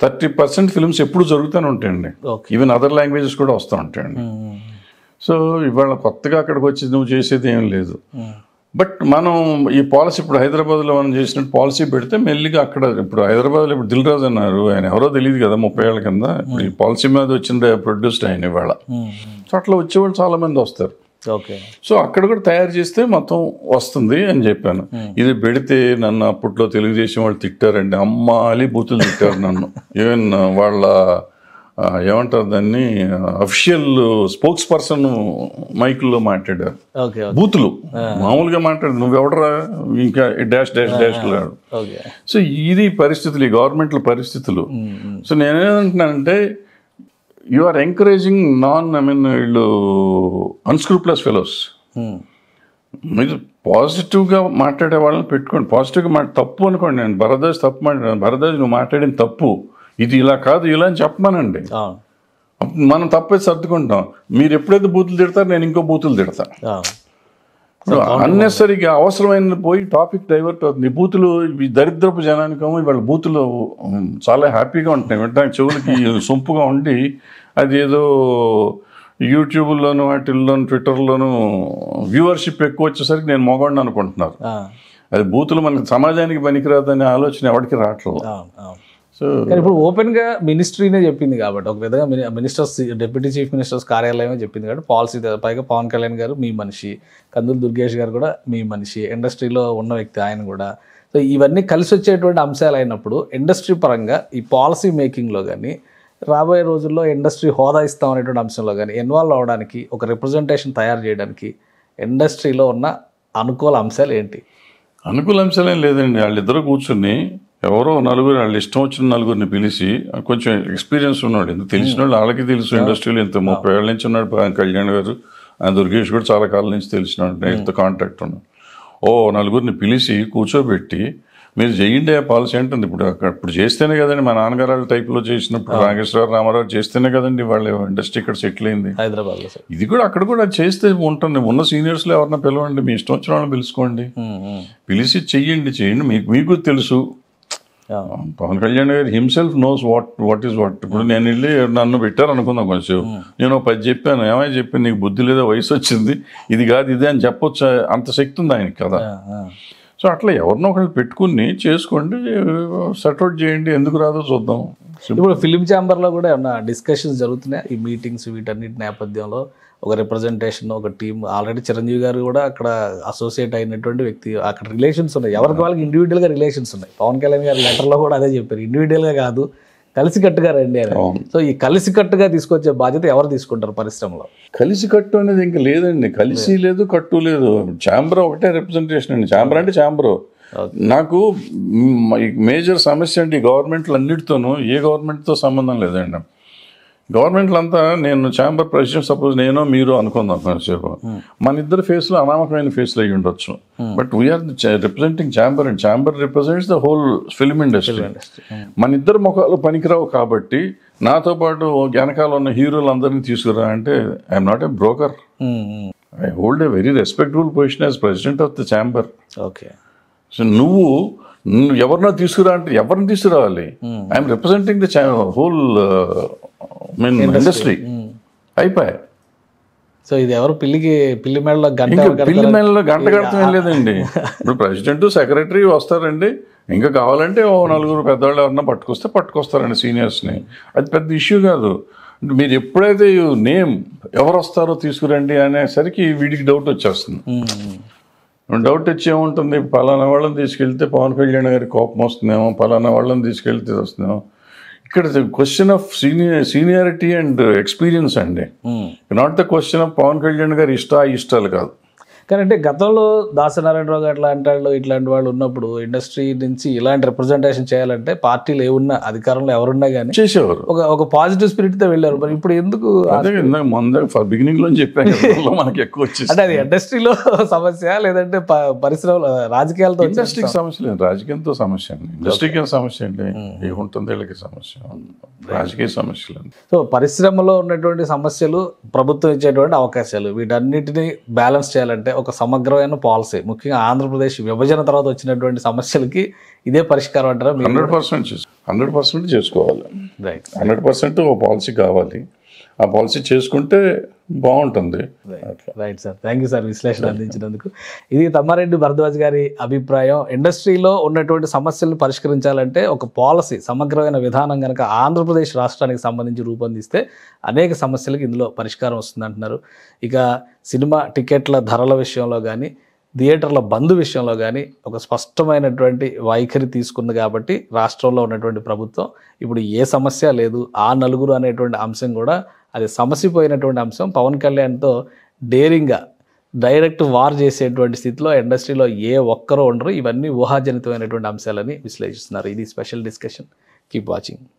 30% ఫిల్మ్స్ ఎప్పుడు జరుగుతూనే ఉంటాయండి. ఈవెన్ అదర్ లాంగ్వేజెస్ కూడా వస్తూ ఉంటాయండి. సో ఇవాళ కొత్తగా అక్కడికి వచ్చి నువ్వు చేసేది ఏం లేదు. బట్ మనం ఈ పాలసీ ఇప్పుడు హైదరాబాద్లో మనం చేసినట్టు పాలసీ పెడితే మెల్లిగా అక్కడ ఇప్పుడు హైదరాబాద్లో ఇప్పుడు దిల్ రాజు అన్నారు, ఆయన ఎవరో తెలియదు కదా 30 ఏళ్ల కింద. ఇప్పుడు ఈ పాలసీ మీద వచ్చిన ప్రొడ్యూస్డ్ ఆయన ఇవాళ. సో అట్లా వచ్చేవాళ్ళు చాలా మంది వస్తారు. సో అక్కడ కూడా తయారు చేస్తే మొత్తం వస్తుంది అని చెప్పాను. ఇది పెడితే నన్ను అప్పట్లో తెలుగుదేశం వాళ్ళు తిట్టారండి, అమ్మాలి బూతులు తిట్టారు నన్ను. ఈవెన్ వాళ్ళ ఏమంటారు దాన్ని, అఫిషియల్ స్పోక్స్ పర్సన్ మైకుల్లో మాట్లాడారు, బూతులు మామూలుగా మాట్లాడారు, నువ్వెవడరా ఇంకా డాష్ డాష్ డాష్. సో ఇది పరిస్థితులు, ఈ గవర్నమెంట్ల పరిస్థితులు. సో నేనేమంటున్నానంటే యు ఆర్ ఎంకరేజింగ్ వీళ్ళు అన్స్క్రూప్లస్ ఫెలోస్. మీరు పాజిటివ్గా మాట్లాడే వాళ్ళని పెట్టుకోండి, పాజిటివ్గా తప్పు అనుకోండి. నేను భరద్వాజ్ తప్పు మాట్లాడాను, భరద్వాజ్ నువ్వు మాట్లాడిన తప్పు, ఇది ఇలా కాదు ఇలా అని చెప్పమానండి. మనం తప్పే సర్దుకుంటాం. మీరు ఎప్పుడైతే బూతులు తిడతారో నేను ఇంకో బూతులు తిడతాను. అన్నెసరిగా అవసరమైన పోయి టాపిక్ డైవర్ట్ అవుతుంది. బూతులు ఈ దరిద్రపు జనానికేమో ఇవాళ బూతులు చాలా హ్యాపీగా ఉంటున్నాయి, వింటానికి చెవులకి సొంపుగా ఉండి, అది ఏదో యూట్యూబ్లోను వాటిల్లోను ట్విట్టర్లోను వ్యూవర్షిప్ ఎక్కువ వచ్చేసరికి నేను మొగాడిని అనుకుంటున్నారు. అది బూతులు మనకి సమాజానికి పనికిరాదనే ఆలోచన ఎవరికి రావట్లేదు. సో ఇప్పుడు ఓపెన్గా మినిస్ట్రీనే చెప్పింది కాబట్టి, ఒక విధంగా మినిస్టర్స్, డిప్యూటీ చీఫ్ మినిస్టర్స్ కార్యాలయమే చెప్పింది కాబట్టి పాలసీ, పైగా పవన్ కళ్యాణ్ గారు మీ మనిషి, కందులు దుర్గేష్ గారు కూడా మీ మనిషి, ఇండస్ట్రీలో ఉన్న వ్యక్తి ఆయన కూడా. సో ఇవన్నీ కలిసి వచ్చేటువంటి అంశాలు అయినప్పుడు ఇండస్ట్రీ పరంగా ఈ పాలసీ మేకింగ్లో కానీ రాబోయే రోజుల్లో ఇండస్ట్రీ హోదా ఇస్తాం అనేటువంటి అంశంలో కానీ ఇన్వాల్వ్ అవ్వడానికి, ఒక రిప్రజెంటేషన్ తయారు చేయడానికి ఇండస్ట్రీలో ఉన్న అనుకూల అంశాలు ఏంటి? అనుకూల అంశాలు ఏం లేదండి. వాళ్ళిద్దరూ కూర్చుని ఎవరో నలుగురు, వాళ్ళు ఇష్టం వచ్చిన నలుగురిని పిలిచి, కొంచెం ఎక్స్పీరియన్స్ ఉన్నాడు, ఎందుకు తెలిసిన వాళ్ళు వాళ్ళకి తెలుసు, ఇండస్ట్రీలో ఇంత 30 ఏళ్ళ నుంచి ఉన్నాడు పవన్ కళ్యాణ్ గారు, దుర్గేష్ కూడా చాలా కాలం నుంచి తెలిసినాడు, ఇంత కాంటాక్ట్ ఉన్నాడు. నలుగురిని పిలిచి కూర్చోబెట్టి మీరు చేయండి ఆ పాలసీ అంటుంది. ఇప్పుడు చేస్తేనే కదండి మా నాన్నగారు వాళ్ళ టైప్లో చేసినప్పుడు నాగేశ్వరరావు రామారావు చేస్తేనే కదండి వాళ్ళ ఇండస్ట్రీ ఇక్కడ సెటిల్ అయింది హైదరాబాద్లో. ఇది కూడా అక్కడ కూడా చేస్తే ఉంటుంది. ఉన్న సీనియర్స్లో ఎవరన్నా పిలవండి, మీ ఇష్టం వచ్చిన వాళ్ళని పిలుచుకోండి, పిలిచి చెయ్యండి. మీకు తెలుసు పవన్ కళ్యాణ్ గారు himself knows what is what. ఇప్పుడు నేను వెళ్ళి నన్ను పెట్టారు అనుకుందాం కొంచెం, నేను 10 చెప్పాను, ఏమైనా చెప్పాను నీకు బుద్ధి లేదా, వయసు వచ్చింది, ఇది కాదు ఇదే అని చెప్పొచ్చు, అంత శక్తి ఉంది ఆయనకి కదా. సో అట్లా ఎవరినో ఒకళ్ళు పెట్టుకుని చేసుకోండి, సెట్అవుట్ చేయండి, ఎందుకు రాదో చూద్దాం. ఇప్పుడు ఫిలిం ఛాంబర్లో కూడా ఏమన్నా డిస్కషన్స్ జరుగుతున్నాయి ఈ మీటింగ్స్ వీటన్నిటి నేపథ్యంలో? ఒక రిప్రజెంటేషన్, ఒక టీమ్, ఆల్రెడీ చిరంజీవి గారు కూడా అక్కడ అసోసియేట్ అయినటువంటి వ్యక్తి, అక్కడ రిలేషన్స్ ఉన్నాయి, ఎవరికి వాళ్ళకి ఇండివిజువల్గా రిలేషన్స్ ఉన్నాయి. పవన్ కళ్యాణ్ గారి లెటర్లో కూడా అదే చెప్పారు, ఇండివిజువల్గా కాదు కలిసికట్టుగా రండి అని. సో ఈ కలిసికట్టుగా తీసుకొచ్చే బాధ్యత ఎవరు తీసుకుంటారు పరిశ్రమలో? కలిసికట్టు అనేది ఇంకా లేదండి, కలిసి లేదు కట్టు లేదు, ఛాంబర్ ఒకటే రిప్రజెంటేషన్ అండి. ఛాంబర్ అంటే ఛాంబరు. నాకు మేజర్ సమస్య అండి గవర్నమెంట్లు అన్నిటితోనూ, ఏ గవర్నమెంట్తో సంబంధం లేదండి. గవర్నమెంట్లు అంతా, నేను ఛాంబర్ ప్రెసిడెంట్, సపోజ్ నేను మీరు అనుకుందాం కొంచెంసేపు, మన ఇద్దరు ఫేస్లో అనామకమైన ఫేస్లు అయ్యి ఉండొచ్చు, but we are representing chamber and chamber represents the whole film industry. మన ఇద్దరు ముఖాలు పనికిరావు కాబట్టి నాతో పాటు వెనకాల ఉన్న హీరోలు అందరినీ తీసుకురా అంటే I'm not a broker, I hold a very respectable position as president of the chamber. Okay. So నువ్వు ఎవరినో తీసుకురా అంటే ఎవరిని తీసుకురావాలి? I'm representing the whole industry. అయిపోయాయి. సో ఇది ఎవరు పిల్లి మేడలో గంట కడతాం ఏం లేదండి. ఇప్పుడు ప్రెసిడెంట్ సెక్రటరీ వస్తారండి, ఇంకా కావాలంటే నలుగురు పెద్దవాళ్ళు ఎవరన్నా పట్టుకొస్తారండి సీనియర్స్ని, అది పెద్ద ఇష్యూ కాదు. మీరు ఎప్పుడైతే నేమ్ ఎవరు వస్తారో తీసుకురండి అనేసరికి వీడికి డౌట్ వచ్చేస్తుంది. డౌట్ వచ్చి ఏముంటుంది, పలానా వాళ్ళని తీసుకెళ్తే పవన్ కళ్యాణ్ గారికి కోపం వస్తుందేమో, పలానా వాళ్ళని తీసుకెళ్తే వస్తుందేమో. ఇక్కడ question of seniority and experience అండి, not the question of Pawan Kalyan గారి ఇష్టాలు కాదు. కానీ అంటే గతంలో దాసనారాయణరావు గారు ఇట్లాంటి వాళ్ళు ఉన్నప్పుడు ఇండస్ట్రీ నుంచి ఇలాంటి రిప్రజెంటేషన్ చేయాలంటే పార్టీలు ఏమున్నా, అధికారంలో ఎవరున్నా కానీ చేసేవారు, ఒక పాజిటివ్ స్పిరిట్తో వెళ్ళారు. మరి ఇప్పుడు ఎందుకు? బిగినింగ్ లో చెప్పాను మనకి ఎక్కువ వచ్చేసి, అంటే అది ఇండస్ట్రీలో సమస్య లేదంటే పరిశ్రమలో రాజకీయాలతో? ఇండస్ట్రీకి సమస్య లేదు, రాజకీయంతో సమస్య అండి. ఇండస్ట్రీకి సమస్య అండి, ఏముంటుంది వీళ్ళకి సమస్య, రాజకీయ సమస్యలు. సో పరిశ్రమలో ఉన్నటువంటి సమస్యలు, ప్రభుత్వం ఇచ్చేటువంటి అవకాశాలు, వీటన్నిటిని బ్యాలెన్స్ చేయాలంటే ఒక సమగ్రమైన పాలసీ, ముఖ్యంగా ఆంధ్రప్రదేశ్ విభజన తర్వాత వచ్చినటువంటి సమస్యలకి ఇదే పరిష్కారం అంటారా? 100% చేసుకోవాలి. రైట్ 100% ఒక పాలసీ కావాలి. ఆ పాలసీ చేసుకుంటే బాగుంటుంది. Right sir, thank you sir విశ్లేషణ అందించినందుకు. ఇది తమ్మారెడ్డి భరద్వాజ్ గారి అభిప్రాయం. ఇండస్ట్రీలో ఉన్నటువంటి సమస్యలను పరిష్కరించాలంటే ఒక పాలసీ, సమగ్రమైన విధానం కనుక ఆంధ్రప్రదేశ్ రాష్ట్రానికి సంబంధించి రూపొందిస్తే అనేక సమస్యలకు ఇందులో పరిష్కారం వస్తుందంటున్నారు. ఇక సినిమా టికెట్ల ధరల విషయంలో కానీ, థియేటర్ల బంద్ విషయంలో కానీ ఒక స్పష్టమైనటువంటి వైఖరి తీసుకుంది కాబట్టి రాష్ట్రంలో ఉన్నటువంటి ప్రభుత్వం ఇప్పుడు ఏ సమస్య లేదు. ఆ నలుగురు అనేటువంటి అంశం కూడా అది సమసిపోయినటువంటి అంశం. పవన్ కళ్యాణ్తో డేరింగ్గా డైరెక్ట్ వార్ చేసేటువంటి స్థితిలో ఇండస్ట్రీలో ఏ ఒక్కరూ ఉండరు. ఇవన్నీ ఊహాజనితమైనటువంటి అంశాలని విశ్లేషిస్తున్నారు. ఇది స్పెషల్ డిస్కషన్. Keep watching.